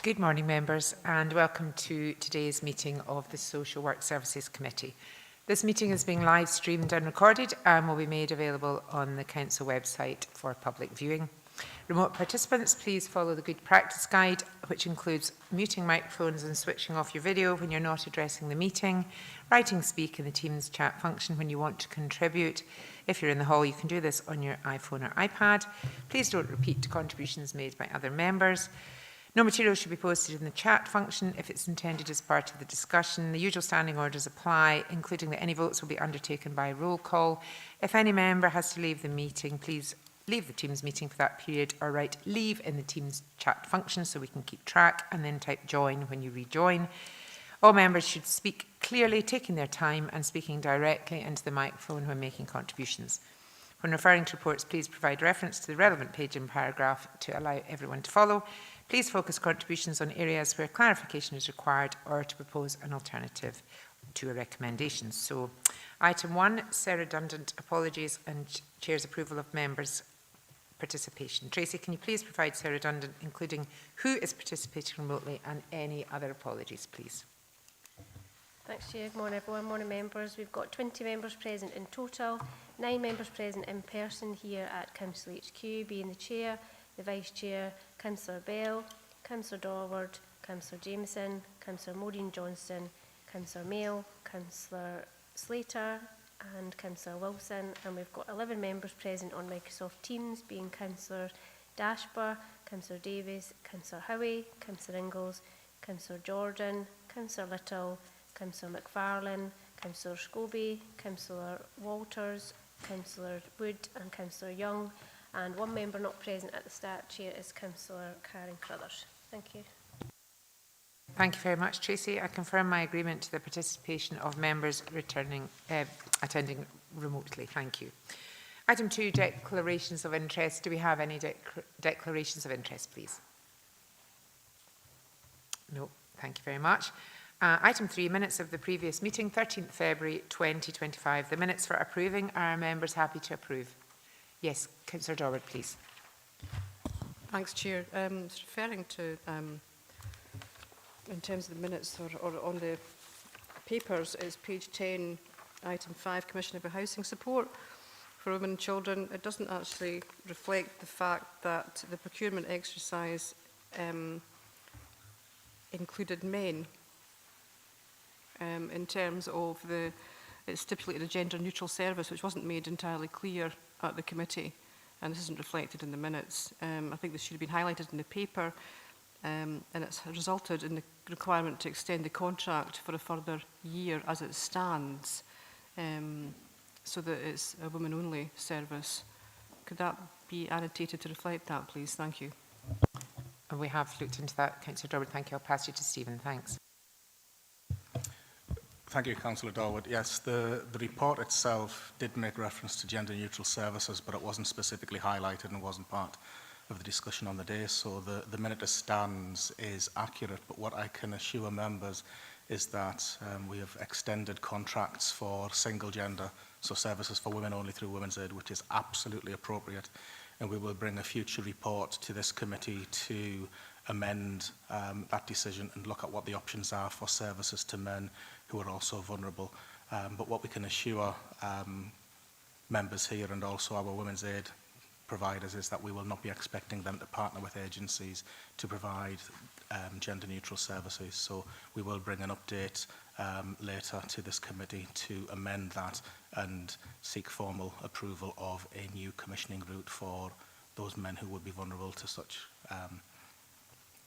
Good morning, members, and welcome to today's meeting of the Social Work Services Committee. This meeting is being live streamed and recorded and will be made available on the Council website for public viewing. Remote participants, please follow the good practice guide, which includes muting microphones and switching off your video when you're not addressing the meeting, writing speak in the Teams chat function when you want to contribute. If you're in the hall, you can do this on your iPhone or iPad. Please don't repeat contributions made by other members. No material should be posted in the chat function if it's intended as part of the discussion. The usual standing orders apply, including that any votes will be undertaken by roll call. If any member has to leave the meeting, please leave the Teams meeting for that period or write leave in the Teams chat function so we can keep track, and then type join when you rejoin. All members should speak clearly, taking their time and speaking directly into the microphone when making contributions. When referring to reports, please provide reference to the relevant page and paragraph to allow everyone to follow. Please focus contributions on areas where clarification is required or to propose an alternative to a recommendation. So, item 1, redundant apologies and Chair's approval of members' participation. Tracy, can you please provide redundant, including who is participating remotely and any other apologies, please? Thanks, Chair. Good morning, everyone. Morning, members. We've got 20 members present in total, 9 members present in person here at Council HQ, being the Chair, the Vice Chair, Councillor Bell, Councillor Dorward, Councillor Jameson, Councillor Maureen Johnston, Councillor Mail, Councillor Slater and Councillor Wilson, and we've got 11 members present on Microsoft Teams, being Councillor Dashbar, Councillor Davies, Councillor Howie, Councillor Ingalls, Councillor Jordan, Councillor Little, Councillor McFarlane, Councillor Scobie, Councillor Walters, Councillor Wood and Councillor Young, and one member not present at the start, Chair, is Councillor Karen Crothers. Thank you. Thank you very much, Tracy. I confirm my agreement to the participation of members attending remotely. Thank you. Item 2, declarations of interest. Do we have any declarations of interest, please? No. Thank you very much. Item 3, minutes of the previous meeting, 13th February 2025. The minutes for approving. Are members happy to approve? Yes, Councillor Dorward, please. Thanks, Chair. Referring to, in terms of the minutes or on the papers, is page 10, item 5, Commissioner for Housing Support for Women and Children. It doesn't actually reflect the fact that the procurement exercise included men in terms of it stipulated a gender-neutral service, which wasn't made entirely clear at the committee, and this isn't reflected in the minutes. I think this should have been highlighted in the paper, and it's resulted in the requirement to extend the contract for a further year as it stands, so that it's a women-only service. Could that be annotated to reflect that, please? Thank you. And we have looked into that, Councillor Dorward. Thank you. I'll pass you to Stephen. Thanks. Thank you, Councillor Dorward. Yes, the report itself did make reference to gender-neutral services, but it wasn't specifically highlighted and wasn't part of the discussion on the day. So the minute it stands is accurate, but what I can assure members is that we have extended contracts for single gender, so services for women only through Women's Aid, which is absolutely appropriate. And we will bring a future report to this committee to amend that decision and look at what the options are for services to men who are also vulnerable. But what we can assure members here and also our Women's Aid providers is that we will not be expecting them to partner with agencies to provide gender-neutral services. So we will bring an update later to this committee to amend that and seek formal approval of a new commissioning route for those men who would be vulnerable to such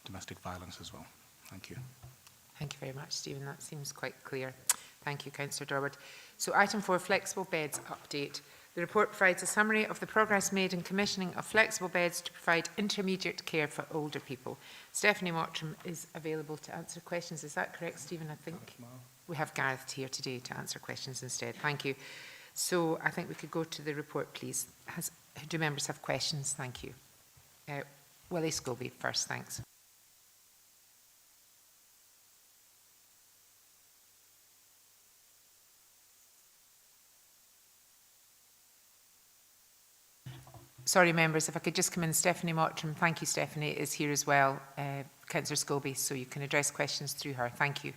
domestic violence as well. Thank you. Thank you very much, Stephen. That seems quite clear. Thank you, Councillor Dorward. So item 4, flexible beds update. The report provides a summary of the progress made in commissioning of flexible beds to provide intermediate care for older people. Stephanie Mottram is available to answer questions. Is that correct, Stephen? I think we have Gareth here today to answer questions instead. Thank you. So I think we could go to the report, please. Do members have questions? Thank you. Willie Scobie first, thanks. Sorry, members, if I could just come in. Stephanie Mottram, thank you, Stephanie, is here as well. Councillor Scobie, so you can address questions through her. Thank you.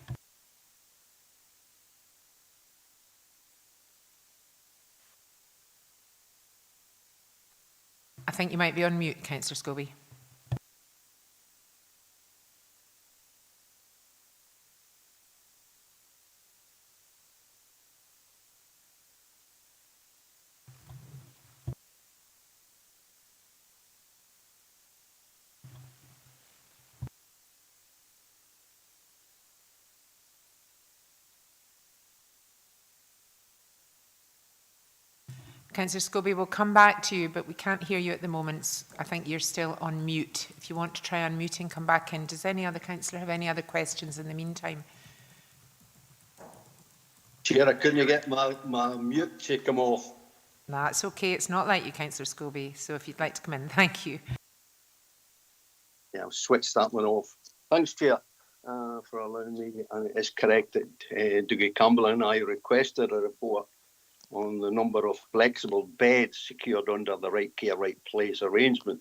I think you might be on mute, Councillor Scobie. Councillor Scobie, we'll come back to you, but we can't hear you at the moment. I think you're still on mute. If you want to try unmuting, come back in. Does any other councillor have any other questions in the meantime? Chair, couldn't you get my mute to come off? That's okay. It's not like you, Councillor Scobie. So if you'd like to come in, thank you. Yeah, I'll switch that one off. Thanks, Chair, for allowing me. And it is correct that Dougie Campbell and I requested a report on the number of flexible beds secured under the Right Care, Right Place arrangement.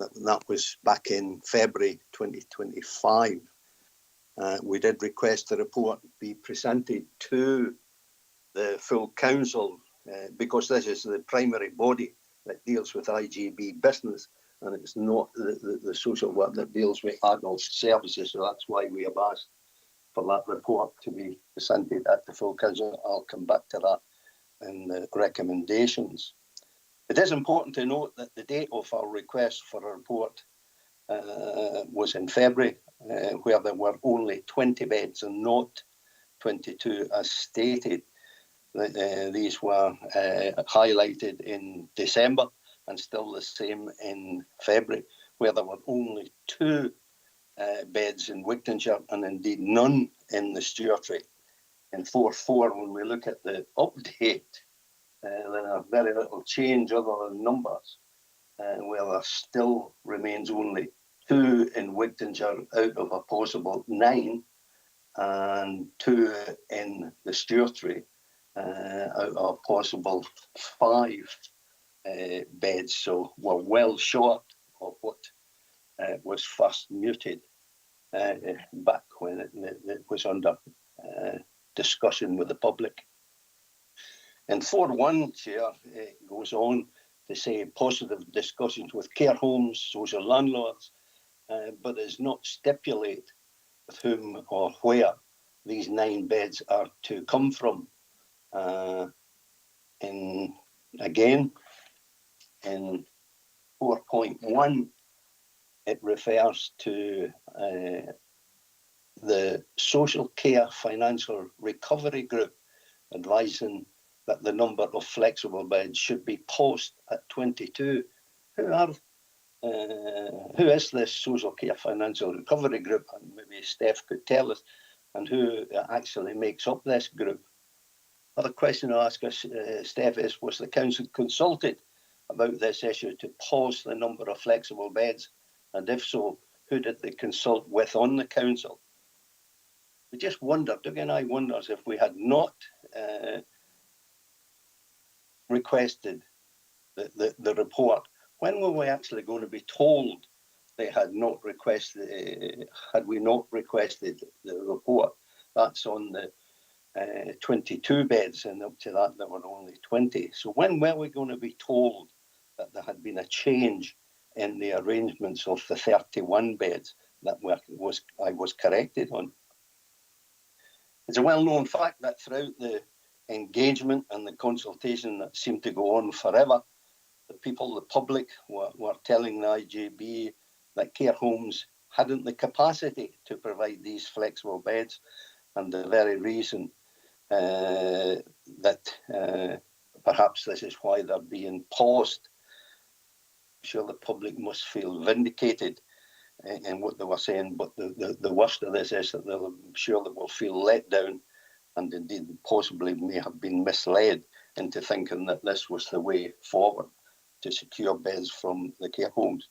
That was back in February 2025. We did request a report be presented to the full council because this is the primary body that deals with IGB business, and it's not the social work that deals with adult services. So that's why we have asked for that report to be presented at the full council. I'll come back to that in the recommendations. It is important to note that the date of our request for a report was in February, where there were only 20 beds and not 22 as stated. These were highlighted in December and still the same in February, where there were only 2 beds in Wigtonshire and indeed none in the Stewartry. In 4.4, when we look at the update, there are very little change other than numbers, where there still remains only 2 in Wigtonshire out of a possible 9, and 2 in the Stewartry out of a possible 5 beds. So we're well short of what was first muted back when it was under discussion with the public. In 4.1, Chair, it goes on to say positive discussions with care homes, social landlords, but does not stipulate with whom or where these 9 beds are to come from. In 4.1, it refers to the Social Care Financial Recovery Group advising that the number of flexible beds should be paused at 22. Who is this Social Care Financial Recovery Group? And maybe Steph could tell us, and who actually makes up this group. Other question I'll ask us, Steph, is was the council consulted about this issue to pause the number of flexible beds? And if so, who did they consult with on the council? We just wonder, Dougie and I wonders, if we had not requested the report, when were we actually going to be told they had not requested, had we not requested the report? That's on the 22 beds, and up to that there were only 20. So when were we going to be told that there had been a change in the arrangements of the 31 beds that I was corrected on? It's a well-known fact that throughout the engagement and the consultation that seemed to go on forever, the people, the public, were telling the IGB that care homes hadn't the capacity to provide these flexible beds, and the very reason that perhaps this is why they're being paused. I'm sure the public must feel vindicated in what they were saying, but the worst of this is that I'm sure they will feel let down, and indeed possibly may have been misled into thinking that this was the way forward to secure beds from the care homes.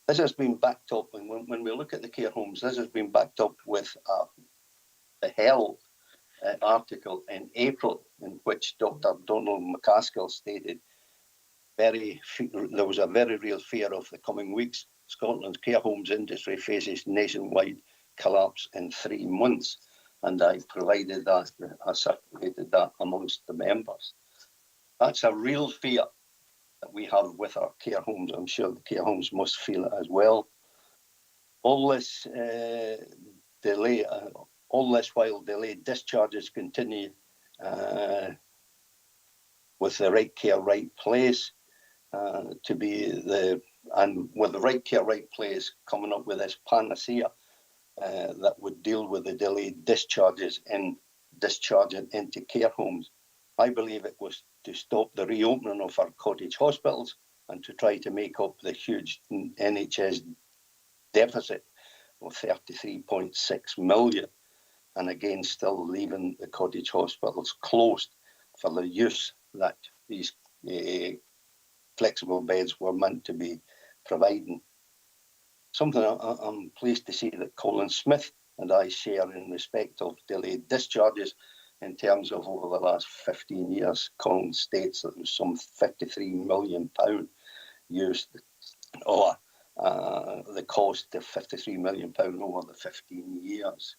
This has been backed up, and when we look at the care homes, this has been backed up with the Health article in April, in which Dr. Donald McCaskill stated there was a very real fear of the coming weeks. Scotland's care homes industry faces nationwide collapse in 3 months, and I circulated that amongst the members. That's a real fear that we have with our care homes. I'm sure the care homes must feel it as well. All this while delayed discharges continue with the right care, right place and with the right care, right place coming up with this panacea that would deal with the delayed discharges in discharging into care homes. I believe it was to stop the reopening of our cottage hospitals and to try to make up the huge NHS deficit of 33.6 million, and again still leaving the cottage hospitals closed for the use that these flexible beds were meant to be providing. Something I'm pleased to see that Colin Smith and I share in respect of delayed discharges. In terms of over the last 15 years, Colin states that there was some £53 million used, or the cost of £53 million over the 15 years.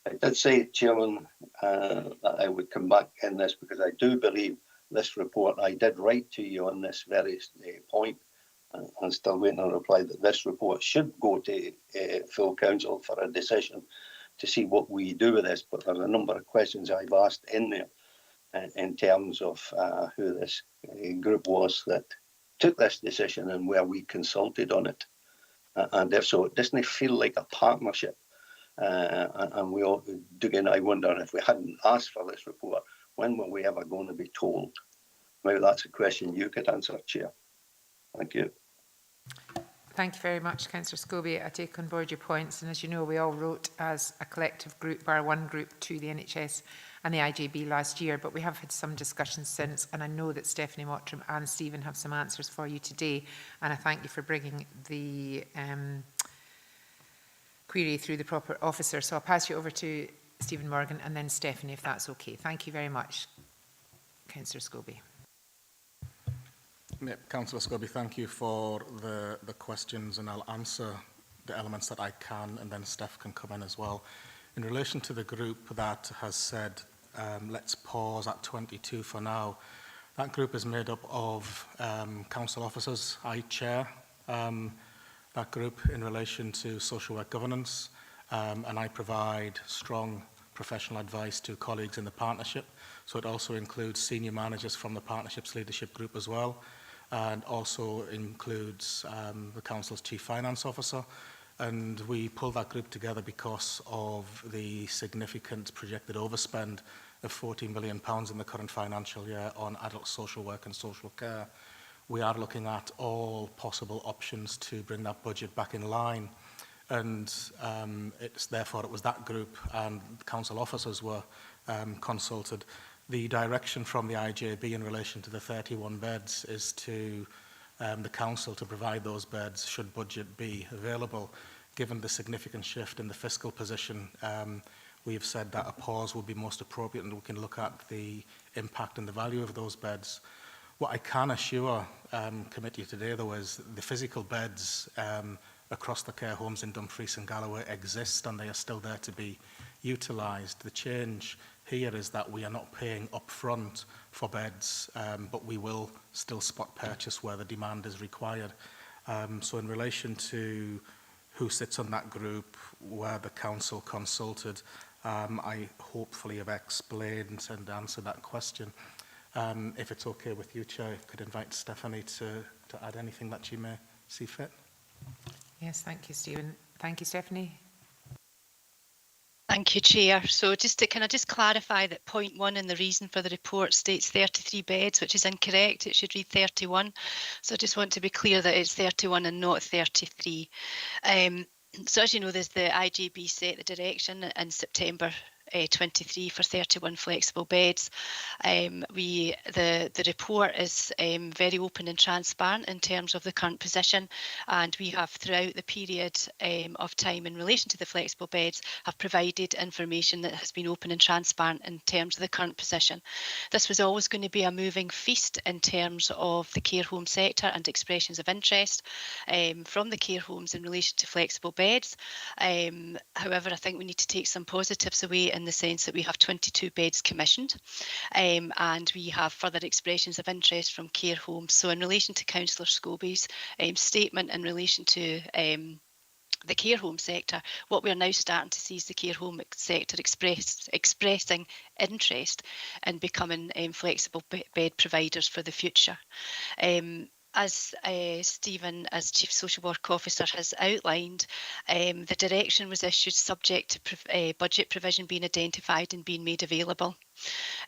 I did say, Chairman, that I would come back in this because I do believe this report, I did write to you on this very point, and I'm still waiting on a reply, that this report should go to full council for a decision to see what we do with this. But there's a number of questions I've asked in there in terms of who this group was that took this decision and where we consulted on it. And if so, it doesn't feel like a partnership. And we all, Dougie and I wonder, if we hadn't asked for this report, when were we ever going to be told? Maybe that's a question you could answer, Chair. Thank you. Thank you very much, Councillor Scobie. I take on board your points, and as you know, we all wrote as a collective group, bar one group, to the NHS and the IJB last year, but we have had some discussions since, and I know that Stephanie Mottram and Stephen have some answers for you today, and I thank you for bringing the query through the proper officer. So I'll pass you over to Stephen Morgan and then Stephanie, if that's okay. Thank you very much, Councillor Scobie. Councillor Scobie, thank you for the questions, and I'll answer the elements that I can, and then Steph can come in as well. In relation to the group that has said, let's pause at 22 for now, that group is made up of council officers. I chair that group in relation to social work governance, and I provide strong professional advice to colleagues in the partnership. So it also includes senior managers from the partnership's leadership group as well, and also includes the council's chief finance officer. And we pulled that group together because of the significant projected overspend of £14 million in the current financial year on adult social work and social care. We are looking at all possible options to bring that budget back in line. And therefore it was that group, and council officers were consulted. The direction from the IJB in relation to the 31 beds is to the council to provide those beds should budget be available. Given the significant shift in the fiscal position, we've said that a pause will be most appropriate, and we can look at the impact and the value of those beds. What I can assure committee today, though, is the physical beds across the care homes in Dumfries and Galloway exist, and they are still there to be utilised. The change here is that we are not paying upfront for beds, but we will still spot purchase where the demand is required. So in relation to who sits on that group, where the council consulted, I hopefully have explained and answered that question. If it's okay with you, Chair, I could invite Stephanie to add anything that she may see fit. Yes, thank you, Stephen. Thank you, Stephanie. Thank you, Chair. So can I just clarify that point 1 in the reason for the report states 33 beds, which is incorrect. It should read 31. So I just want to be clear that it's 31 and not 33. So as you know, there's the IJB set the direction in September 23 for 31 flexible beds. The report is very open and transparent in terms of the current position, and we have throughout the period of time in relation to the flexible beds have provided information that has been open and transparent in terms of the current position. This was always going to be a moving feast in terms of the care home sector and expressions of interest from the care homes in relation to flexible beds. However, I think we need to take some positives away in the sense that we have 22 beds commissioned, and we have further expressions of interest from care homes. So in relation to Councillor Scobie's statement in relation to the care home sector, what we are now starting to see is the care home sector expressing interest in becoming flexible bed providers for the future. As Stephen, as Chief Social Work Officer, has outlined, the direction was issued subject to budget provision being identified and being made available.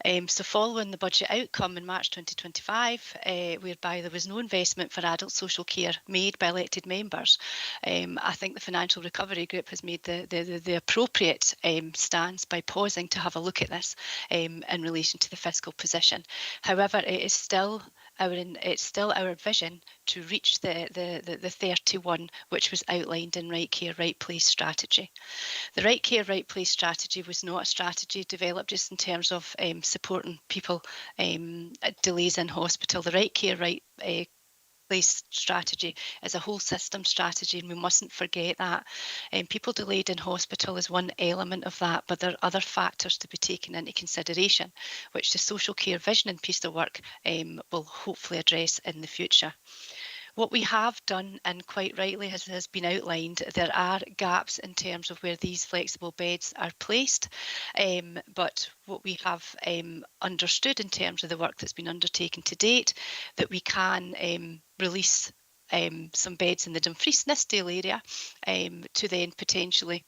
So following the budget outcome in March 2025, whereby there was no investment for adult social care made by elected members, I think the Financial Recovery Group has made the appropriate stance by pausing to have a look at this in relation to the fiscal position. However, it's still our vision to reach the 31, which was outlined in Right Care, Right Place strategy. The Right Care, Right Place strategy was not a strategy developed just in terms of supporting people delays in hospital. The Right Care, Right Place strategy is a whole system strategy, and we mustn't forget that. People delayed in hospital is one element of that, but there are other factors to be taken into consideration, which the social care vision and piece of work will hopefully address in the future. What we have done, and quite rightly has been outlined, there are gaps in terms of where these flexible beds are placed, but what we have understood in terms of the work that's been undertaken to date, that we can release some beds in the Dumfries Nithsdale area to then potentially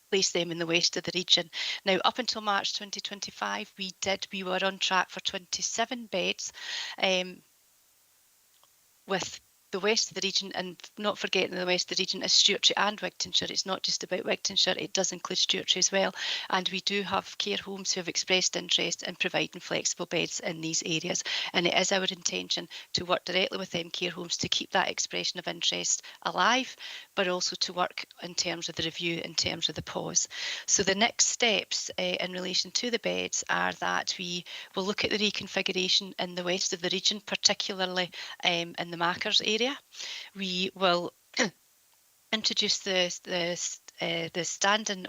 place them in the west of the region. Now, up until March 2025, we were on track for 27 beds. With the west of the region, and not forgetting the west of the region is Stewartry and Wigtonshire. It's not just about Wigtonshire, it does include Stewartry as well. And we do have care homes who have expressed interest in providing flexible beds in these areas. And it is our intention to work directly with them care homes to keep that expression of interest alive, but also to work in terms of the review, in terms of the pause. So the next steps in relation to the beds are that we will look at the reconfiguration in the west of the region, particularly in the Mackers area. We will introduce the standing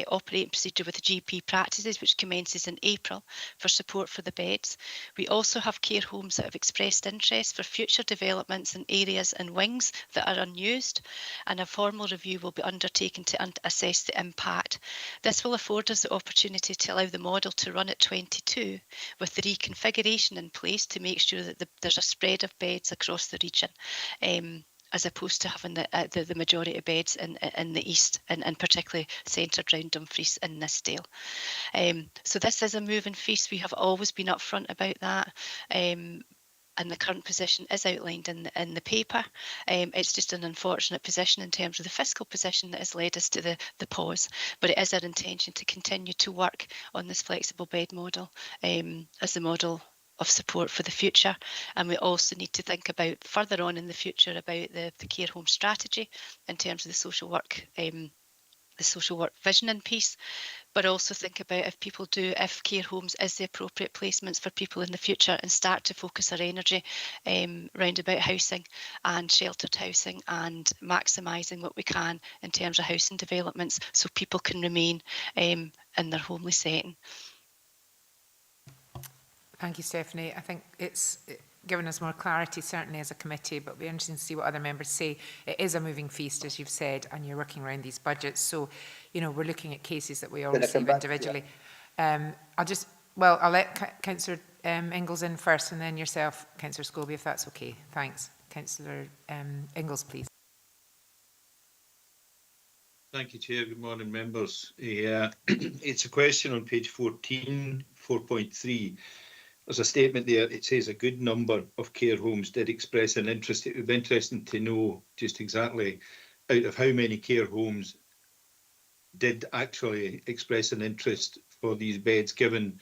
operating procedure with the GP practices, which commences in April, for support for the beds. We also have care homes that have expressed interest for future developments in areas and wings that are unused, and a formal review will be undertaken to assess the impact. This will afford us the opportunity to allow the model to run at 22, with the reconfiguration in place to make sure that there's a spread of beds across the region, as opposed to having the majority of beds in the east, and particularly centred around Dumfries and Nithsdale. So this is a moving feast. We have always been upfront about that. And the current position is outlined in the paper. It's just an unfortunate position in terms of the fiscal position that has led us to the pause. But it is our intention to continue to work on this flexible bed model as the model of support for the future. And we also need to think about further on in the future about the care home strategy in terms of the social work vision and piece, but also think about if care homes is the appropriate placements for people in the future, and start to focus our energy round about housing and sheltered housing, and maximising what we can in terms of housing developments so people can remain in their homely setting. Thank you, Stephanie. I think it's given us more clarity, certainly as a committee, but we're interested to see what other members say. It is a moving feast, as you've said, and you're working around these budgets. So, we're looking at cases that we all receive individually. I'll let Councillor Ingalls in first, and then yourself, Councillor Scobie, if that's okay. Thanks. Councillor Ingalls, please. Thank you, Chair. Good morning, members. It's a question on page 14, 4.3. There's a statement there. It says a good number of care homes did express an interest. It would be interesting to know just exactly out of how many care homes did actually express an interest for these beds, given,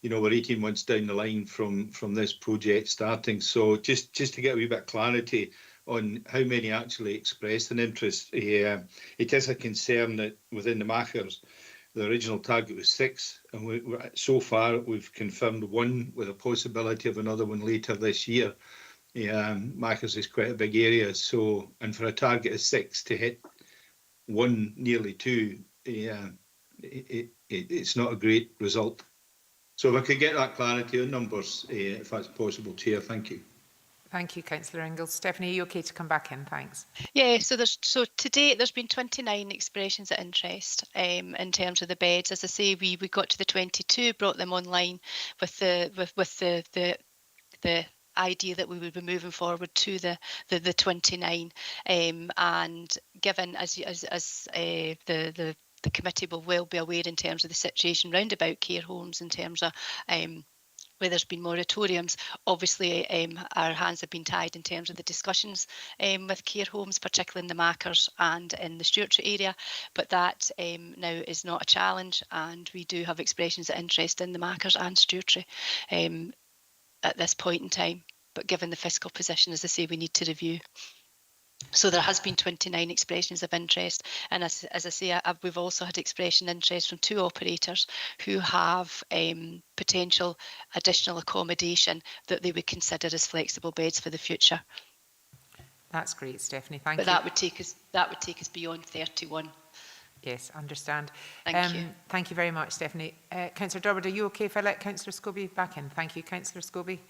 you know, we're 18 months down the line from this project starting. So just to get a wee bit of clarity on how many actually expressed an interest. It is a concern that within the Machers, the original target was 6, and so far we've confirmed 1 with a possibility of another one later this year. Machers is quite a big area, so, and for a target of 6 to hit 1, nearly 2, it's not a great result. So if I could get that clarity on numbers, if that's possible, Chair, thank you. Thank you, Councillor Ingalls. Stephanie, are you okay to come back in? Thanks. Yeah, so to date there's been 29 expressions of interest in terms of the beds. As I say, we got to the 22, brought them online with the idea that we would be moving forward to the 29, and given as the committee will well be aware in terms of the situation round about care homes, in terms of where there's been moratoriums, obviously our hands have been tied in terms of the discussions with care homes, particularly in the Machers and in the Stewartry area. But that now is not a challenge, and we do have expressions of interest in the Machers and Stewartry at this point in time. But given the fiscal position, as I say, we need to review. So there has been 29 expressions of interest, and as I say, we've also had expression interest from 2 operators who have potential additional accommodation that they would consider as flexible beds for the future. That's great, Stephanie. Thank you. But that would take us beyond 31. Yes, understand. Thank you. Thank you very much, Stephanie. Councillor Dorbert, are you okay if I let Councillor Scobie back in? Thank you, Councillor Scobie.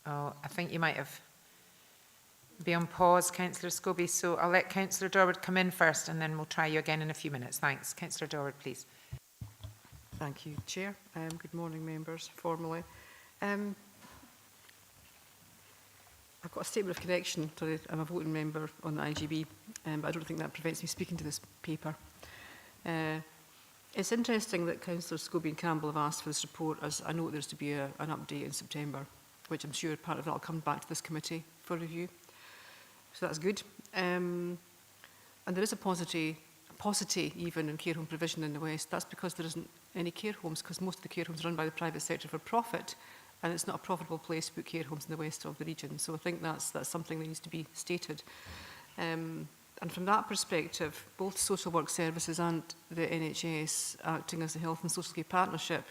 Oh, I think you might have be on pause, Councillor Scobie. So I'll let Councillor Dorbert come in first, and then we'll try you again in a few minutes. Thanks. Councillor Dorbert, please. Thank you, Chair. Good morning, members, formally. I've got a statement of connection. I'm a voting member on the IGB, but I don't think that prevents me speaking to this paper. It's interesting that Councillors Scobie and Campbell have asked for this report, as I know there's to be an update in September, which I'm sure part of that will come back to this committee for review. So that's good. And there is a paucity even in care home provision in the West. That's because there isn't any care homes, because most of the care homes are run by the private sector for profit, and it's not a profitable place to put care homes in the west of the region. So I think that's something that needs to be stated. And from that perspective, both social work services and the NHS, acting as the Health and Social Care Partnership,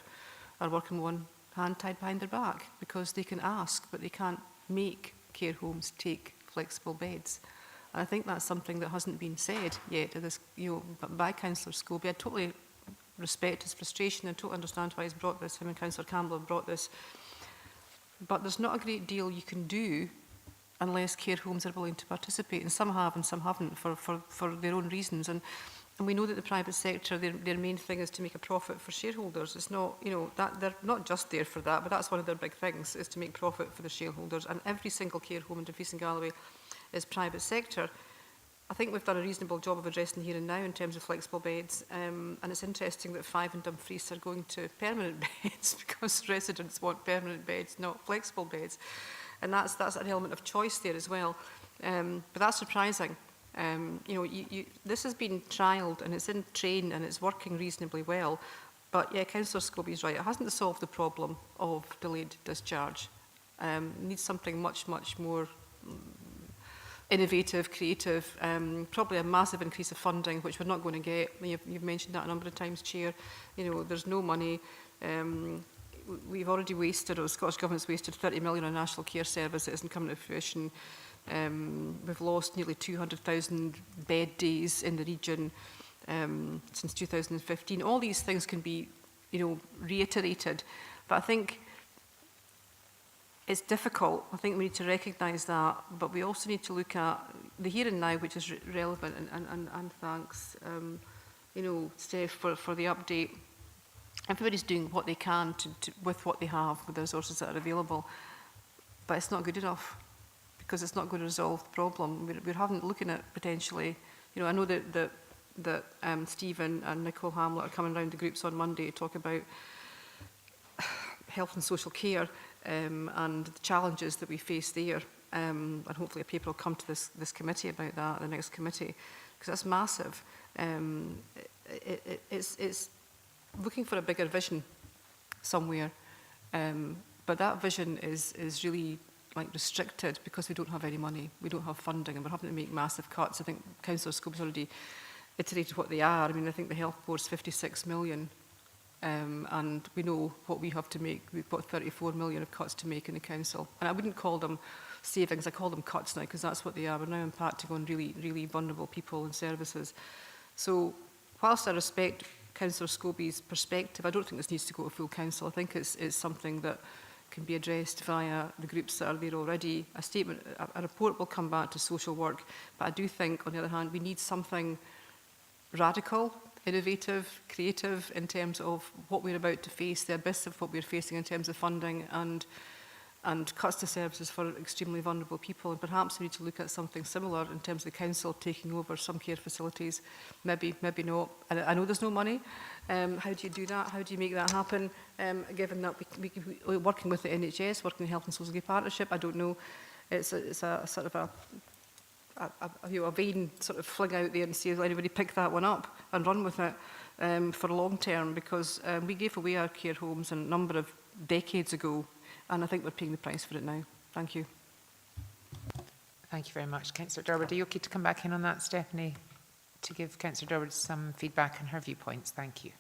are working with one hand tied behind their back, because they can ask, but they can't make care homes take flexible beds. And I think that's something that hasn't been said yet by Councillor Scobie. I totally respect his frustration and totally understand why he's brought this. Him and Councillor Campbell have brought this. But there's not a great deal you can do unless care homes are willing to participate. And some have and some haven't for their own reasons. And we know that the private sector, their main thing is to make a profit for shareholders. It's not, that they're not just there for that, but that's one of their big things, is to make profit for the shareholders. And every single care home in Dumfries and Galloway is private sector. I think we've done a reasonable job of addressing here and now in terms of flexible beds. And it's interesting that 5 in Dumfries are going to permanent beds, because residents want permanent beds, not flexible beds. And that's an element of choice there as well. But that's surprising. This has been trialled and it's in train and it's working reasonably well. But yeah, Councillor Scobie's right. It hasn't solved the problem of delayed discharge. It needs something much, much more innovative, creative, probably a massive increase of funding, which we're not going to get. You've mentioned that a number of times, Chair. There's no money. We've already wasted, or the Scottish Government's wasted 30 million on National Care Service that isn't coming to fruition. We've lost nearly 200,000 bed days in the region since 2015. All these things can be, reiterated, but I think it's difficult. I think we need to recognise that, but we also need to look at the here and now, which is relevant, and thanks, Steph, for the update. Everybody's doing what they can with what they have, with the resources that are available, but it's not good enough, because it's not going to resolve the problem. We're looking at potentially, I know that Stephen and Nicole Hamlet are coming round the groups on Monday to talk about health and social care and the challenges that we face there. and hopefully a paper will come to this committee about that, the next committee, because that's massive. It's looking for a bigger vision somewhere, but that vision is really like restricted because we don't have any money, we don't have funding, and we're having to make massive cuts. I think Councillor Scobie's already iterated what they are. I mean, I think the health board's 56 million, and we know what we have to make. We've got 34 million of cuts to make in the council, and I wouldn't call them savings, I call them cuts now, because that's what they are. We're now impacting on really, really vulnerable people and services. So whilst I respect Councillor Scobie's perspective, I don't think this needs to go to full council. I think it's something that can be addressed via the groups that are there already. A report will come back to social work, but I do think, on the other hand, we need something radical, innovative, creative in terms of what we're about to face, the abyss of what we're facing in terms of funding and cuts to services for extremely vulnerable people. And perhaps we need to look at something similar in terms of the council taking over some care facilities, maybe not. And I know there's no money. How do you do that? How do you make that happen? Given that we're working with the NHS, working in Health and Social Care Partnership, I don't know. It's a sort of a vain sort of fling out there and see if anybody pick that one up and run with it for long term, because we gave away our care homes a number of decades ago, and I think we're paying the price for it now. Thank you. Thank you very much. Councillor Durward, are you okay to come back in on that, Stephanie, to give Councillor Durward some feedback on her viewpoints? Thank you.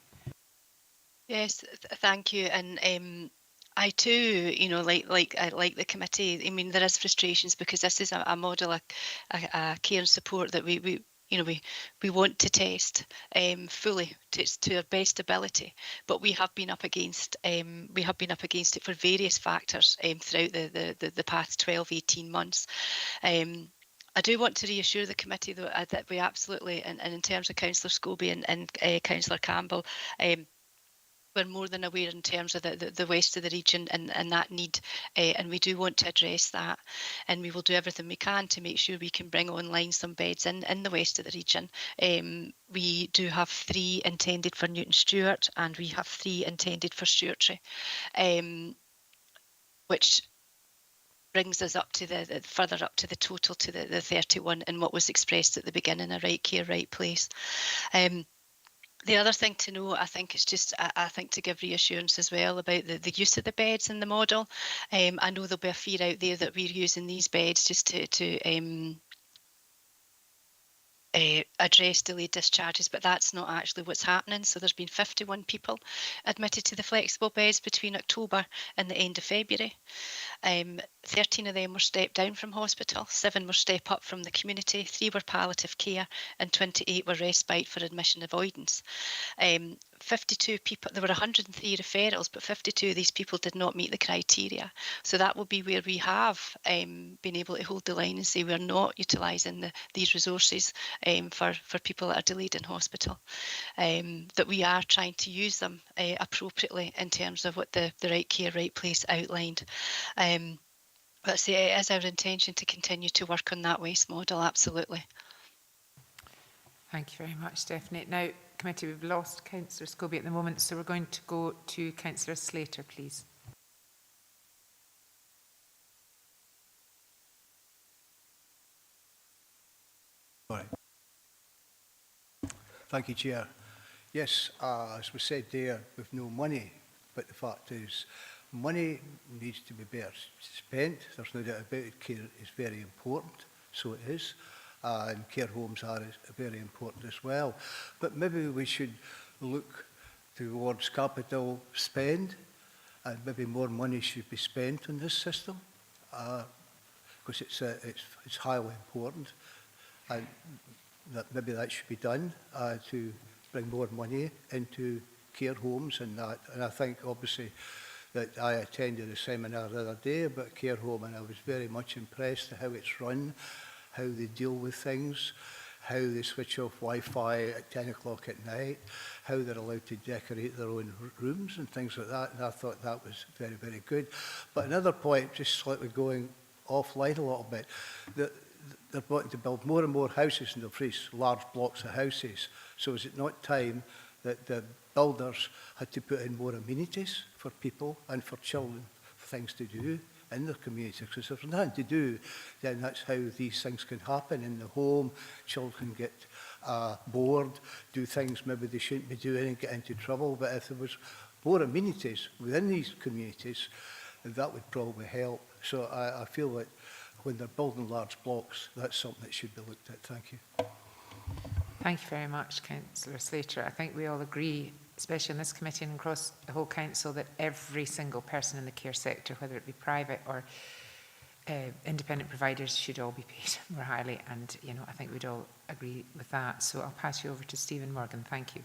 Yes, thank you. And I too, you know, like the committee, I mean, there is frustrations because this is a model, a care and support that we want to test fully to our best ability, but we have been up against it for various factors throughout the past 12-18 months. I do want to reassure the committee though that we absolutely, and in terms of Councillor Scobie and Councillor Campbell, we're more than aware in terms of the west of the region and that need, and we do want to address that, and we will do everything we can to make sure we can bring online some beds in the west of the region. We do have 3 intended for Newton Stewart, and we have 3 intended for Stewartry, which brings us up to further up to the total to the 31 in what was expressed at the beginning, a right care, right place. The other thing to know, I think, is just, I think, to give reassurance as well about the use of the beds in the model. I know there'll be a fear out there that we're using these beds just to address delayed discharges, but that's not actually what's happening. So there's been 51 people admitted to the flexible beds between October and the end of February. 13 of them were stepped down from hospital, 7 were step up from the community, 3 were palliative care, and 28 were respite for admission avoidance. 52 people, there were 103 referrals, but 52 of these people did not meet the criteria. So that will be where we have been able to hold the line and say we're not utilising these resources for people that are delayed in hospital, that we are trying to use them appropriately in terms of what the right care, right place outlined. But it is our intention to continue to work on that waste model, absolutely. Thank you very much, Stephanie. Now, committee, we've lost Councillor Scobie at the moment, so we're going to go to Councillor Slater, please. Right. Thank you, Chair. Yes, as was said there, we've no money, but the fact is money needs to be better spent. There's no doubt about it. Care is very important, so it is. And care homes are very important as well. But maybe we should look towards capital spend, and maybe more money should be spent on this system, because it's highly important, and maybe that should be done to bring more money into care homes and that. And I think obviously that I attended a seminar the other day about care home, and I was very much impressed at how it's run, how they deal with things, how they switch off Wi-Fi at 10 o'clock at night, how they're allowed to decorate their own rooms and things like that. And I thought that was very, very good. But another point, just slightly going offline a little bit, they're wanting to build more and more houses in the Fries, large blocks of houses. So is it not time that the builders had to put in more amenities for people and for children, for things to do? in their community. Because if there's nothing to do, then that's how these things can happen in the home. Children get bored, do things maybe they shouldn't be doing and get into trouble. But if there was more amenities within these communities, that would probably help. So I feel that when they're building large blocks, that's something that should be looked at. Thank you. Thank you very much, Councillor Slater. I think we all agree, especially in this committee and across the whole council, that every single person in the care sector, whether it be private or independent providers, should all be paid more highly. And, you know, I think we'd all agree with that. So I'll pass you over to Stephen Morgan. Thank you.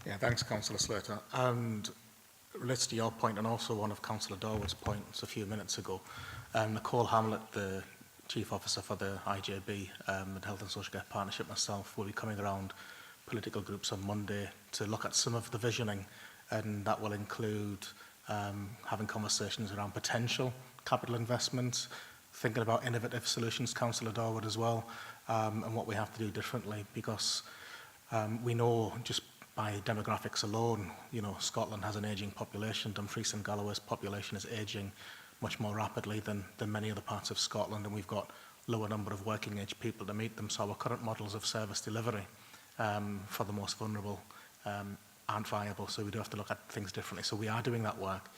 Yeah, thanks, Councillor Slater. And relates to your point and also one of Councillor Dorwood's points a few minutes ago. Nicole Hamlet, the Chief Officer for the IJB and Health and Social Care Partnership, myself, will be coming around political groups on Monday to look at some of the visioning, and that will include having conversations around potential capital investments, thinking about innovative solutions, Councillor Dorwood, as well, and what we have to do differently, because we know just by demographics alone, you know, Scotland has an ageing population. Dumfries and Galloway's population is ageing much more rapidly than many other parts of Scotland, and we've got lower number of working age people to meet them. So our current models of service delivery for the most vulnerable aren't viable. So we do have to look at things differently. So we are doing that work.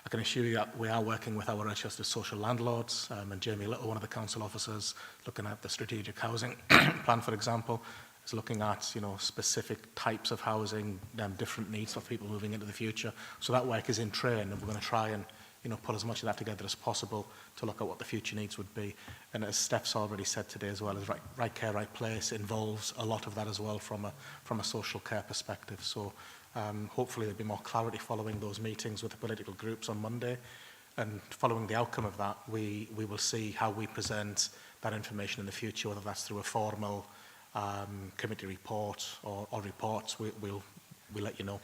I can assure you that we are working with our registered social landlords, and Jamie Little, one of the council officers, looking at the strategic housing plan, for example, is looking at, you know, specific types of housing, different needs for people moving into the future. So that work is in train, and we're going to try and, you know, pull as much of that together as possible to look at what the future needs would be. And as Steph's already said today as well, as right care, right place involves a lot of that as well from a social care perspective. So hopefully there'll be more clarity following those meetings with the political groups on Monday. And following the outcome of that, we will see how we present that information in the future, whether that's through a formal committee report or reports. We'll let you know.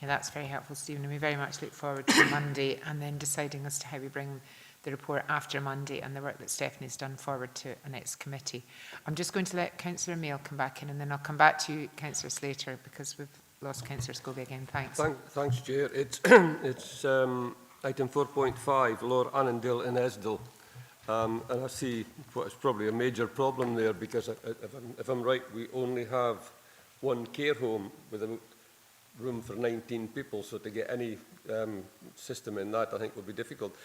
Yeah, that's very helpful, Stephen, and we very much look forward to Monday and then deciding as to how we bring the report after Monday and the work that Stephanie's done forward to our next committee. I'm just going to let Councillor Mail come back in, and then I'll come back to you, Councillor Slater, because we've lost Councillor Scobie again. Thanks. Thanks, Chair. It's item 4.5, Lower Annandale and Esdale. And I see what is probably a major problem there, because if I'm right, we only have one care home with a room for 19 people, so to get any system in that, I think, will be difficult.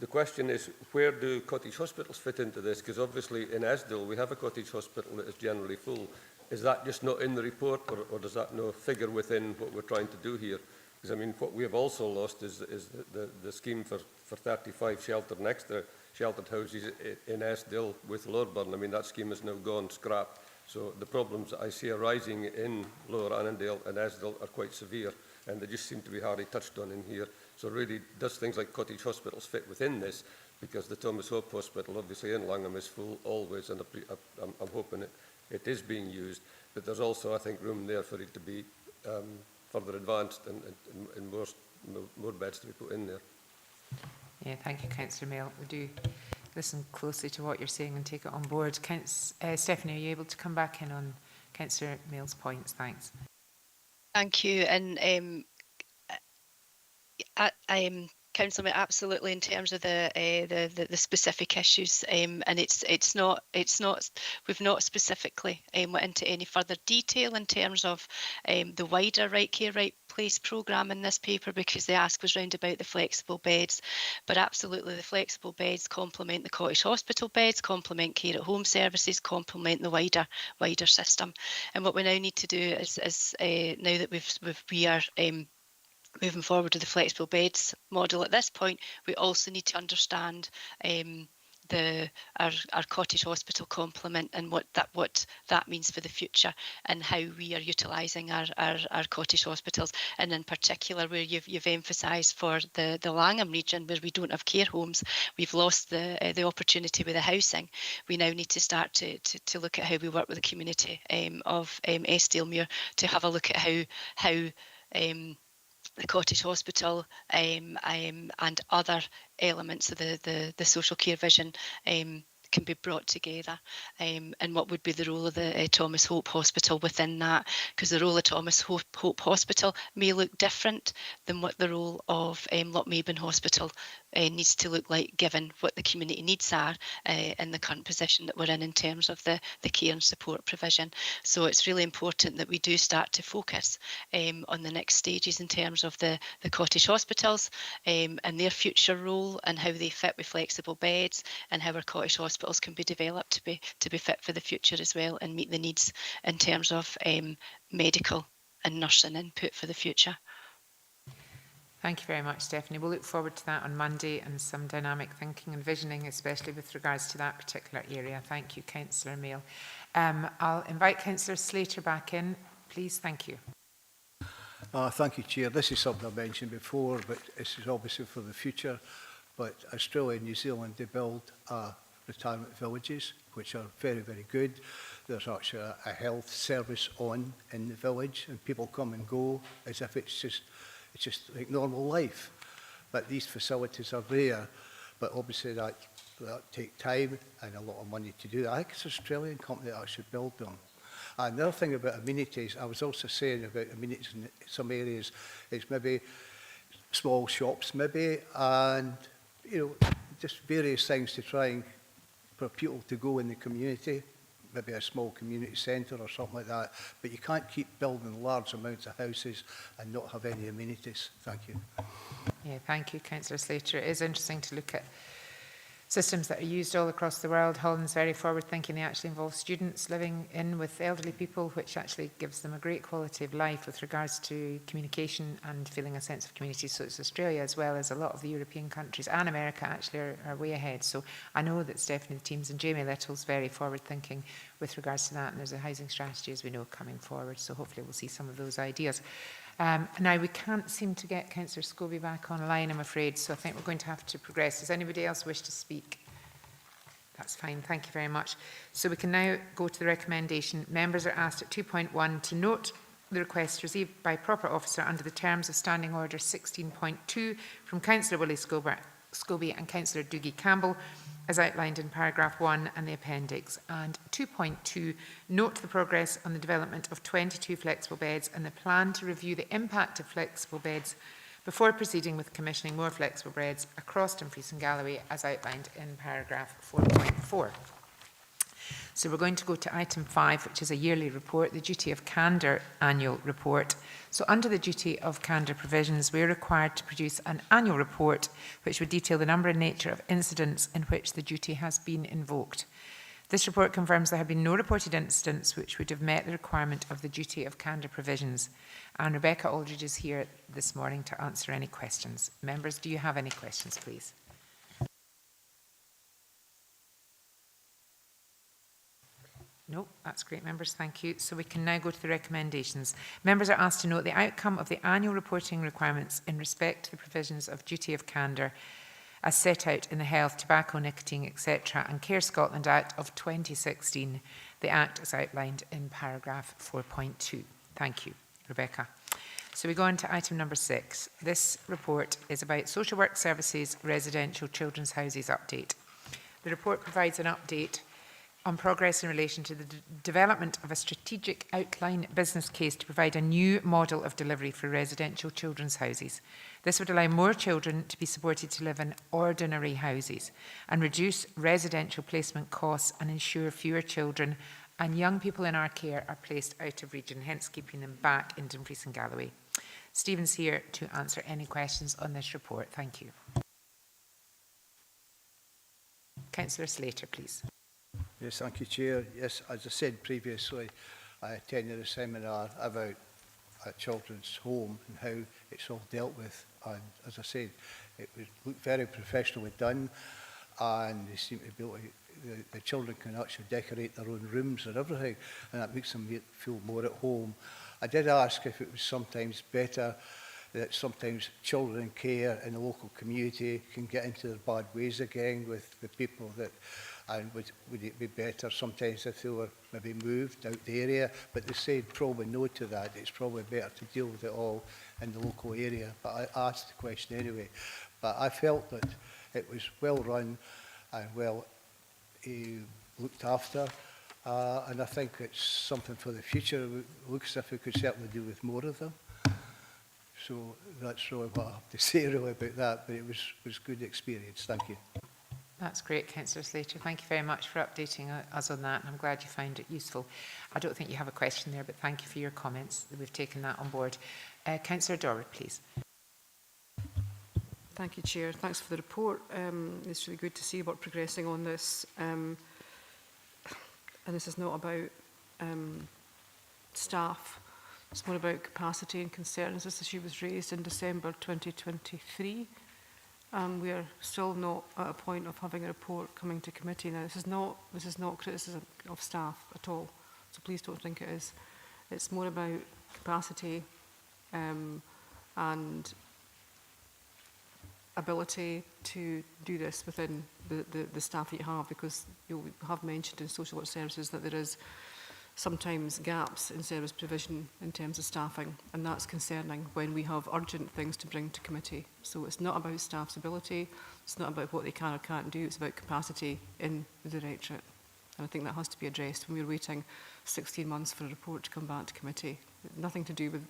The question is, where do cottage hospitals fit into this? Because obviously in Esdale we have a cottage hospital that is generally full. Is that just not in the report, or does that no figure within what we're trying to do here? Because I mean, what we have also lost is the scheme for 35 sheltered and extra sheltered houses in Esdale with Lorburn. I mean, that scheme is now gone, scrapped. So the problems that I see arising in Lower Annandale and Esdale are quite severe, and they just seem to be hardly touched on in here. So really, does things like cottage hospitals fit within this? Because the Thomas Hope Hospital, obviously in Langham, is full always, and I'm hoping it is being used. But there's also, I think, room there for it to be further advanced and more beds to be put in there. Yeah, thank you, Councillor Mail. We do listen closely to what you're saying and take it on board. Stephanie, are you able to come back in on Councillor Mail's points? Thanks. Thank you. And Councillor, absolutely, in terms of the specific issues, and it's not we've not specifically went into any further detail in terms of the wider Right Care Right Place programme in this paper, because the ask was round about the flexible beds. But absolutely, the flexible beds complement the cottage hospital beds, complement care at home services, complement the wider system. And what we now need to do is now that we are moving forward with the flexible beds model at this point, we also need to understand our cottage hospital complement and what that means for the future, and how we are utilising our cottage hospitals, and in particular where you've emphasised for the Langham region where we don't have care homes, we've lost the opportunity with the housing. We now need to start to look at how we work with the community of Estilemuir to have a look at how the cottage hospital and other elements of the social care vision can be brought together, and what would be the role of the Thomas Hope Hospital within that, because the role of Thomas Hope Hospital may look different than what the role of Lochmaben Hospital needs to look like, given what the community needs are in the current position that we're in terms of the care and support provision. So it's really important that we do start to focus on the next stages in terms of the cottage hospitals and their future role and how they fit with flexible beds, and how our cottage hospitals can be developed to be fit for the future as well, and meet the needs in terms of medical and nursing input for the future. Thank you very much, Stephanie. We'll look forward to that on Monday, and some dynamic thinking and visioning, especially with regards to that particular area. Thank you, Councillor Mail. I'll invite Councillor Slater back in, please. Thank you. Thank you, Chair. This is something I mentioned before, but this is obviously for the future. But Australia and New Zealand, they build retirement villages, which are very, very good. There's actually a health service on in the village, and people come and go as if it's just like normal life. But these facilities are there, but obviously that take time and a lot of money to do that. I think it's an Australian company that actually build them. And the other thing about amenities, I was also saying about amenities in some areas, is maybe small shops maybe, and just various things to try and for people to go in the community, maybe a small community centre or something like that. But you can't keep building large amounts of houses and not have any amenities. Thank you. Yeah, thank you, Councillor Slater. It is interesting to look at systems that are used all across the world. Holland's very forward thinking. They actually involve students living in with elderly people, which actually gives them a great quality of life with regards to communication and feeling a sense of community. So it's Australia, as well as a lot of the European countries and America, actually are way ahead. So I know that Stephanie, the teams, and Jamie Little's very forward thinking with regards to that. And there's a housing strategy, as we know, coming forward. So hopefully we'll see some of those ideas. Now, we can't seem to get Councillor Scobie back online, I'm afraid, so I think we're going to have to progress. Does anybody else wish to speak? That's fine, thank you very much. So we can now go to the recommendation. Members are asked at 2.1 to note the request received by proper officer under the terms of Standing Order 16.2 from Councillor Willie Scobie and Councillor Doogie Campbell, as outlined in paragraph 1 and the appendix. And 2.2, note the progress on the development of 22 flexible beds and the plan to review the impact of flexible beds before proceeding with commissioning more flexible beds across Dumfries and Galloway, as outlined in paragraph 4.4. So we're going to go to item 5, which is a yearly report, the Duty of Candour annual report. So under the Duty of Candour provisions, we're required to produce an annual report which would detail the number and nature of incidents in which the duty has been invoked. This report confirms there have been no reported incidents which would have met the requirement of the Duty of Candour provisions. And Rebecca Aldridge is here this morning to answer any questions. Members, do you have any questions, please? No, that's great, members, thank you. So we can now go to the recommendations. Members are asked to note the outcome of the annual reporting requirements in respect to the provisions of Duty of Candour as set out in the Health, Tobacco, Nicotine, etc. and Care Scotland Act of 2016. The Act is outlined in paragraph 4.2. Thank you, Rebecca. So we go on to item number 6. This report is about Social Work Services Residential Children's Houses update. The report provides an update on progress in relation to the development of a strategic outline business case to provide a new model of delivery for residential children's houses. This would allow more children to be supported to live in ordinary houses and reduce residential placement costs and ensure fewer children and young people in our care are placed out of region, hence keeping them back in Dumfries and Galloway. Stephen's here to answer any questions on this report. Thank you. Councillor Slater, please. Yes, thank you, Chair. Yes, as I said previously, I attended a seminar about a children's home and how it's all dealt with. And as I said, it looked very professionally done, and they seem to be able to, the children can actually decorate their own rooms and everything, and that makes them feel more at home. I did ask if it was sometimes better that sometimes children in care in the local community can get into their bad ways again with the people that, and would it be better sometimes if they were maybe moved out the area, but they said probably no to that. It's probably better to deal with it all in the local area, but I asked the question anyway. But I felt that it was well run and well looked after. And I think it's something for the future. It looks as if we could certainly do with more of them. So that's really what I have to say really about that, but it was good experience. Thank you. That's great, Councillor Slater. Thank you very much for updating us on that, and I'm glad you found it useful. I don't think you have a question there, but thank you for your comments. We've taken that on board. Councillor Dorward, please. Thank you, Chair. Thanks for the report. It's really good to see work progressing on this. And this is not about staff. It's more about capacity and concerns. This issue was raised in December 2023. We are still not at a point of having a report coming to committee. Now, this is not criticism of staff at all, so please don't think it is. It's more about capacity and ability to do this within the staff that you have, because you have mentioned in social work services that there is sometimes gaps in service provision in terms of staffing, and that's concerning when we have urgent things to bring to committee. So it's not about staff's ability, it's not about what they can or can't do, it's about capacity in the directorate. And I think that has to be addressed when we're waiting 16 months for a report to come back to committee. Nothing to do with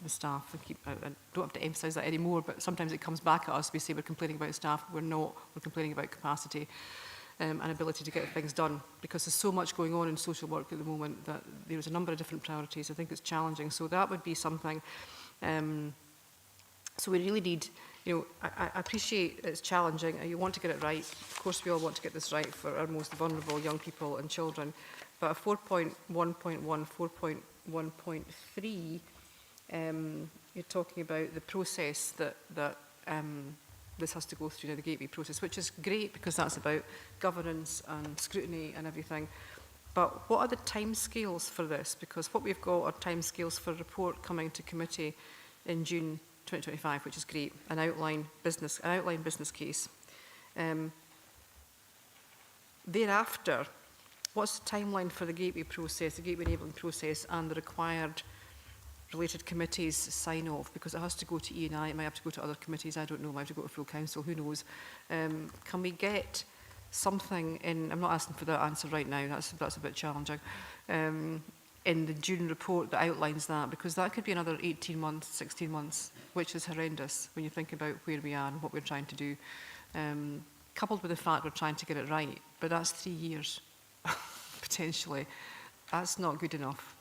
the staff. I don't have to emphasise that anymore, but sometimes it comes back at us. We say we're complaining about staff. We're not. We're complaining about capacity and ability to get things done, because there's so much going on in social work at the moment that there's a number of different priorities. I think it's challenging. So that would be something. So we really need, I appreciate it's challenging. You want to get it right. Of course, we all want to get this right for our most vulnerable young people and children. But at 4.1.1, 4.1.3, you're talking about the process that this has to go through, the gateway process, which is great because that's about governance and scrutiny and everything. But what are the timescales for this? Because what we've got are timescales for a report coming to committee in June 2025, which is great, an outline business case. Thereafter, what's the timeline for the gateway process, the gateway enabling process, and the required related committees sign off? Because it has to go to E&I, it might have to go to other committees, I don't know, it might have to go to full council, who knows. Can we get something in, I'm not asking for that answer right now, that's a bit challenging, in the June report that outlines that, because that could be another 18 months, 16 months, which is horrendous when you think about where we are and what we're trying to do, coupled with the fact we're trying to get it right, but that's 3 years, potentially. That's not good enough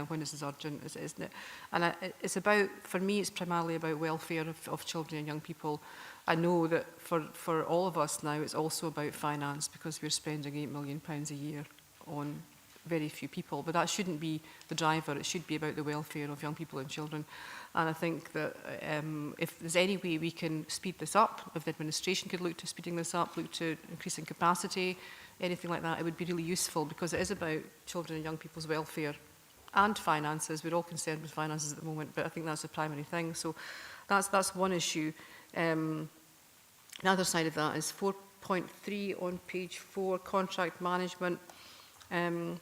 when this is urgent, isn't it? And it's about, for me, it's primarily about welfare of children and young people. I know that for all of us now, it's also about finance, because we're spending £8 million a year on very few people, but that shouldn't be the driver. It should be about the welfare of young people and children. And I think that if there's any way we can speed this up, if the administration could look to speeding this up, look to increasing capacity, anything like that, it would be really useful, because it is about children and young people's welfare and finances. We're all concerned with finances at the moment, but I think that's the primary thing. So that's one issue. The other side of that is 4.3 on page 4, contract management. A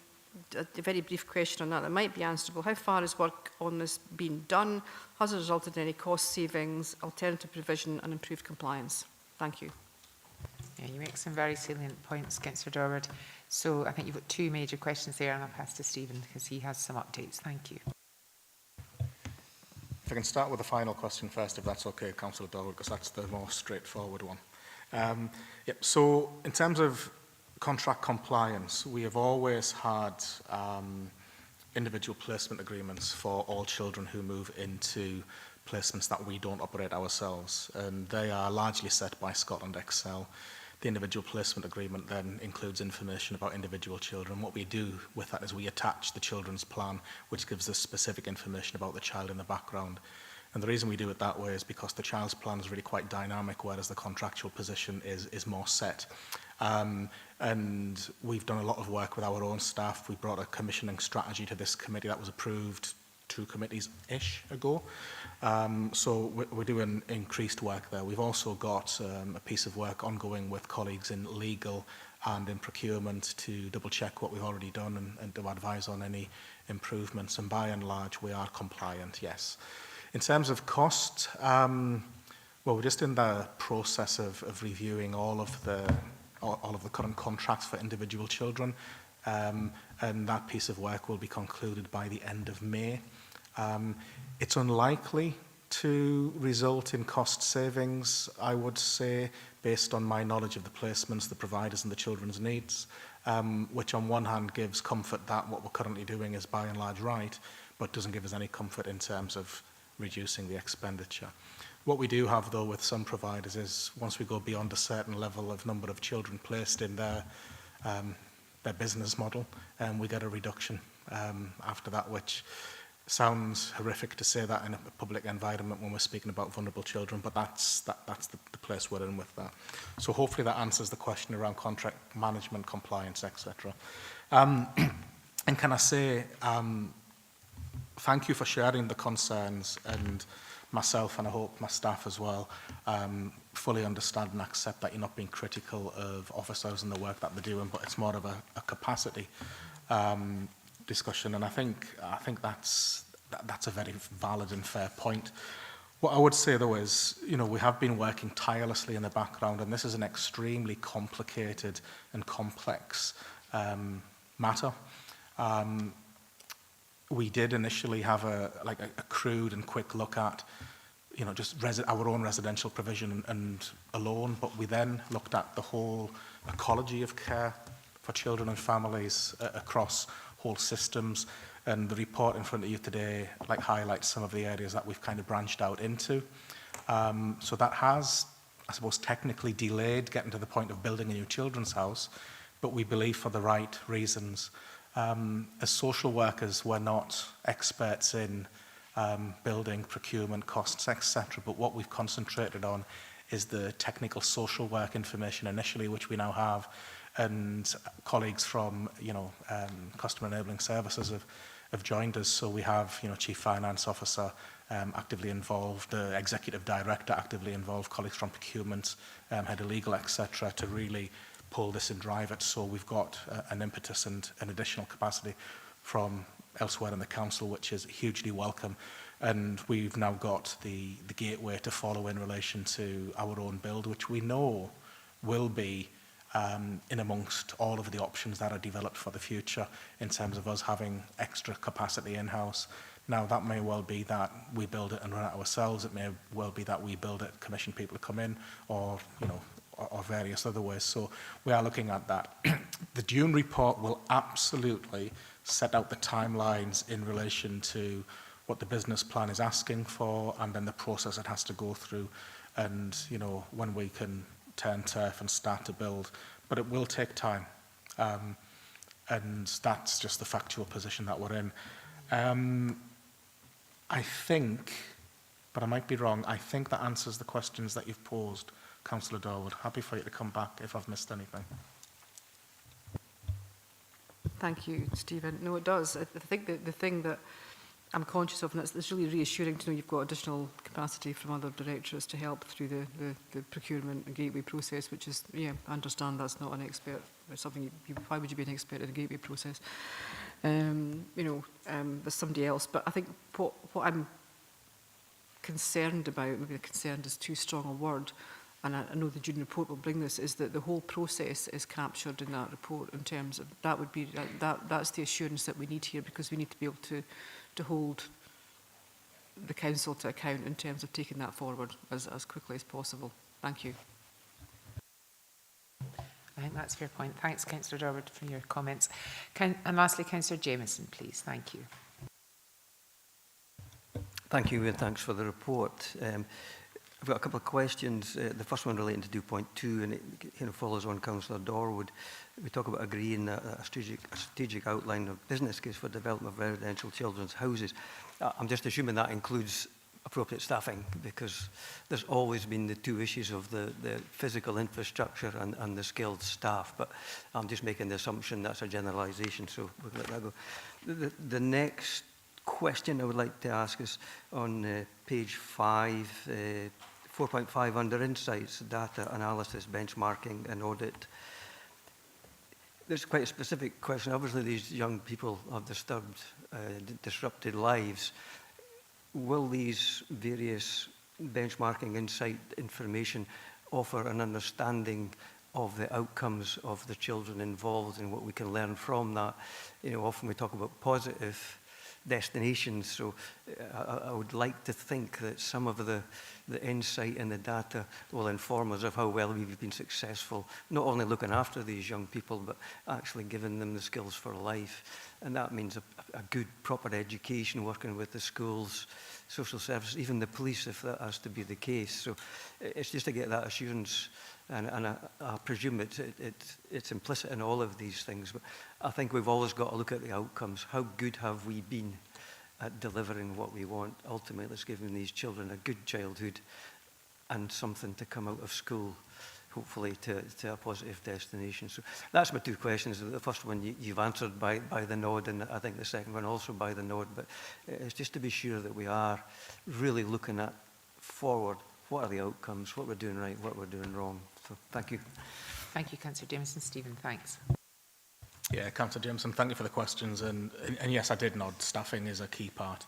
very brief question on that that might be answerable. How far is work on this being done? Has it resulted in any cost savings, alternative provision and improved compliance? Thank you. Yeah, you make some very salient points, Councillor Dorward. So I think you've got two major questions there, and I'll pass to Stephen because he has some updates. Thank you. If I can start with the final question first, if that's okay, Councillor Dorward, because that's the more straightforward one. So in terms of contract compliance, we have always had individual placement agreements for all children who move into placements that we don't operate ourselves, and they are largely set by Scotland Excel. The individual placement agreement then includes information about individual children. What we do with that is we attach the children's plan, which gives us specific information about the child in the background. And the reason we do it that way is because the child's plan is really quite dynamic, whereas the contractual position is more set. And we've done a lot of work with our own staff. We brought a commissioning strategy to this committee that was approved 2 committees-ish ago. So we're doing increased work there. We've also got a piece of work ongoing with colleagues in legal and in procurement to double check what we've already done and to advise on any improvements. And by and large, we are compliant, yes. In terms of cost, well, we're just in the process of reviewing all of all of the current contracts for individual children, and that piece of work will be concluded by the end of May. It's unlikely to result in cost savings, I would say, based on my knowledge of the placements, the providers and the children's needs, which on one hand gives comfort that what we're currently doing is by and large right, but doesn't give us any comfort in terms of reducing the expenditure. What we do have, though, with some providers is once we go beyond a certain level of number of children placed in their business model, we get a reduction after that, which sounds horrific to say that in a public environment when we're speaking about vulnerable children, but that's the place we're in with that. So hopefully that answers the question around contract management, compliance, etc. And can I say, thank you for sharing the concerns, and myself, and I hope my staff as well, fully understand and accept that you're not being critical of officers and the work that they're doing, but it's more of a capacity discussion, and I think that's a very valid and fair point. What I would say, though, is, you know, we have been working tirelessly in the background, and this is an extremely complicated and complex matter. We did initially have a crude and quick look at, you know, just our own residential provision and alone, but we then looked at the whole ecology of care for children and families across whole systems, and the report in front of you today highlights some of the areas that we've kind of branched out into. So that has, I suppose, technically delayed getting to the point of building a new children's house, but we believe for the right reasons. As social workers, we're not experts in building, procurement, costs, etc., but what we've concentrated on is the technical social work information initially, which we now have, and colleagues from, you know, customer enabling services have joined us. So we have, you know, Chief Finance Officer actively involved, the Executive Director actively involved, colleagues from procurement, Head of Legal, etc., to really pull this and drive it. So we've got an impetus and an additional capacity from elsewhere in the council, which is hugely welcome. And we've now got the gateway to follow in relation to our own build, which we know will be in amongst all of the options that are developed for the future in terms of us having extra capacity in-house. Now, that may well be that we build it and run it ourselves. It may well be that we build it, commission people to come in, or, you know, or various other ways. So we are looking at that. The Dune report will absolutely set out the timelines in relation to what the business plan is asking for, and then the process it has to go through, and, you know, when we can turn turf and start to build. But it will take time, and that's just the factual position that we're in. I think, but I might be wrong, I think that answers the questions that you've posed, Councillor Darwood. Happy for you to come back if I've missed anything. Thank you, Stephen. No, it does. I think that the thing that I'm conscious of, and it's really reassuring to know you've got additional capacity from other directorates to help through the procurement and gateway process, which is, yeah, I understand that's not an expert, it's something why would you be an expert in a gateway process? You know, there's somebody else, but I think what I'm concerned about, maybe concerned is too strong a word, and I know the June report will bring this, is that the whole process is captured in that report in terms of, that would be, that's the assurance that we need here, because we need to be able to hold the council to account in terms of taking that forward as quickly as possible. Thank you. I think that's a fair point. Thanks, Councillor Darwood, for your comments. And lastly, Councillor Jameson, please. Thank you. Thank you, and thanks for the report. I've got a couple of questions. The first one relating to 2.2, and it kind of follows on Councillor Darwood. We talk about agreeing a strategic outline of business case for development of residential children's houses. I'm just assuming that includes appropriate staffing, because there's always been the two issues of the physical infrastructure and the skilled staff, but I'm just making the assumption that's a generalisation, so we'll let that go. The next question I would like to ask is on page 5, 4.5 under Insights, Data Analysis, Benchmarking and Audit. There's quite a specific question. Obviously, these young people have disrupted lives. Will these various benchmarking insight information offer an understanding of the outcomes of the children involved and what we can learn from that. You know, often we talk about positive destinations, so I would like to think that some of the insight and the data will inform us of how well we've been successful, not only looking after these young people, but actually giving them the skills for life. And that means a good, proper education, working with the schools, social services, even the police, if that has to be the case. So it's just to get that assurance, and I presume it's implicit in all of these things. But I think we've always got to look at the outcomes. How good have we been at delivering what we want? Ultimately, it's giving these children a good childhood and something to come out of school, hopefully to a positive destination. So that's my two questions. The first one you've answered by the nod, and I think the second one also by the nod. But it's just to be sure that we are really looking at forward. What are the outcomes? What we're doing right? What we're doing wrong? So thank you. Thank you, Councillor Jameson. Stephen, thanks. Yeah, Councillor Jameson, thank you for the questions. And yes, I did nod. Staffing is a key part.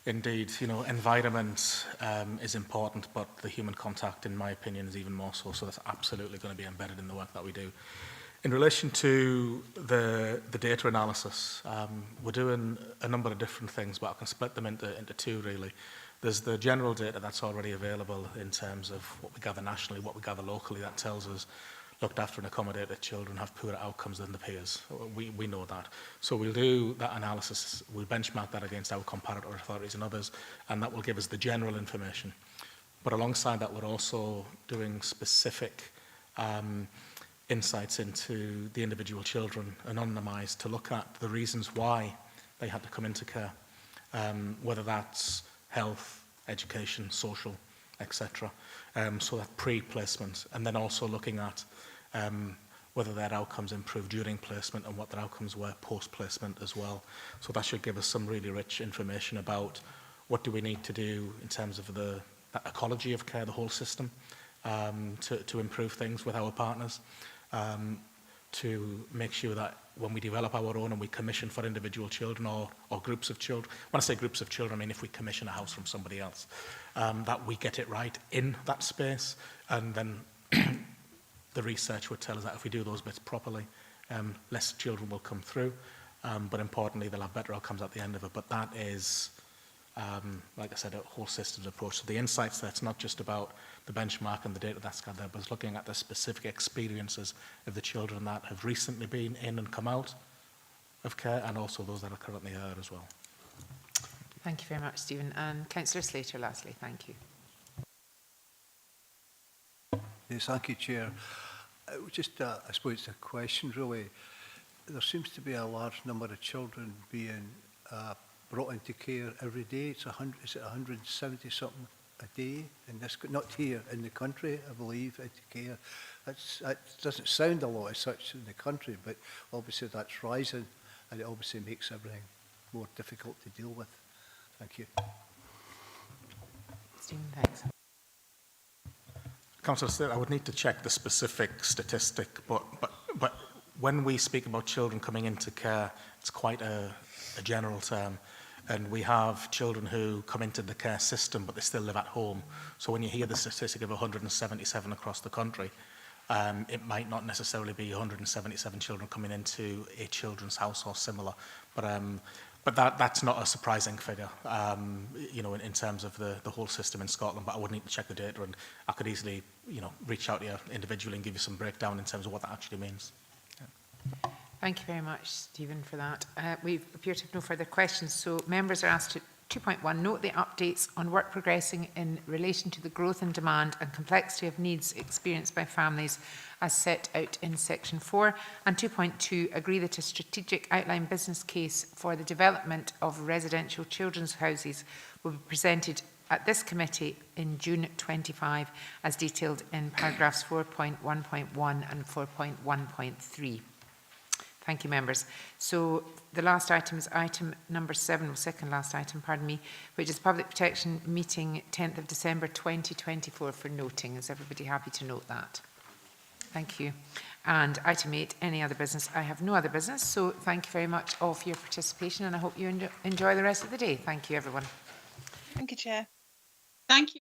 Indeed, you know, environment is important, but the human contact, in my opinion, is even more so. So that's absolutely going to be embedded in the work that we do. In relation to the data analysis, we're doing a number of different things, but I can split them into two, really. There's the general data that's already available in terms of what we gather nationally, what we gather locally, that tells us looked after and accommodated children have poorer outcomes than the peers. We know that. So we'll do that analysis, we'll benchmark that against our comparator authorities and others, and that will give us the general information. But alongside that, we're also doing specific insights into the individual children, anonymised, to look at the reasons why they had to come into care, whether that's health, education, social, etc. So that pre-placement, and then also looking at whether their outcomes improved during placement and what their outcomes were post-placement as well. So that should give us some really rich information about what do we need to do in terms of the ecology of care, the whole system, to improve things with our partners, to make sure that when we develop our own and we commission for individual children or groups of children, when I say groups of children, I mean if we commission a house from somebody else, that we get it right in that space, and then the research would tell us that if we do those bits properly, less children will come through, but importantly, they'll have better outcomes at the end of it. But that is, like I said, a whole systems approach. So the insights, that's not just about the benchmark and the data that's gathered, but it's looking at the specific experiences of the children that have recently been in and come out of care, and also those that are currently there as well. Thank you very much, Stephen. And Councillor Slater, lastly, thank you. Yes, thank you, Chair. Just, I suppose it's a question, really. There seems to be a large number of children being brought into care every day. It's 170 something a day in this, not here in the country, I believe, into care. That doesn't sound a lot as such in the country, but obviously that's rising, and it obviously makes everything more difficult to deal with. Thank you. Stephen, thanks. Councillor Slater, I would need to check the specific statistic, but when we speak about children coming into care, it's quite a general term. And we have children who come into the care system, but they still live at home. So when you hear the statistic of 177 across the country, it might not necessarily be 177 children coming into a children's house or similar. But that's not a surprising figure, you know, in terms of the whole system in Scotland. But I would need to check the data, and I could easily, you know, reach out to you individually and give you some breakdown in terms of what that actually means. Yeah. Thank you very much, Stephen, for that. We appear to have no further questions, so members are asked to 2.1, note the updates on work progressing in relation to the growth in demand and complexity of needs experienced by families as set out in section 4. And 2.2, agree that a strategic outline business case for the development of residential children's houses will be presented at this committee in June 25, as detailed in paragraphs 4.1.1 and 4.1.3. Thank you, members. So the last item is item number 7, or second last item, pardon me, which is Public Protection meeting 10th of December 2024 for noting. Is everybody happy to note that? Thank you. And item 8, any other business? I have no other business, so thank you very much all for your participation, and I hope you enjoy the rest of the day. Thank you, everyone. Thank you, Chair. Thank you.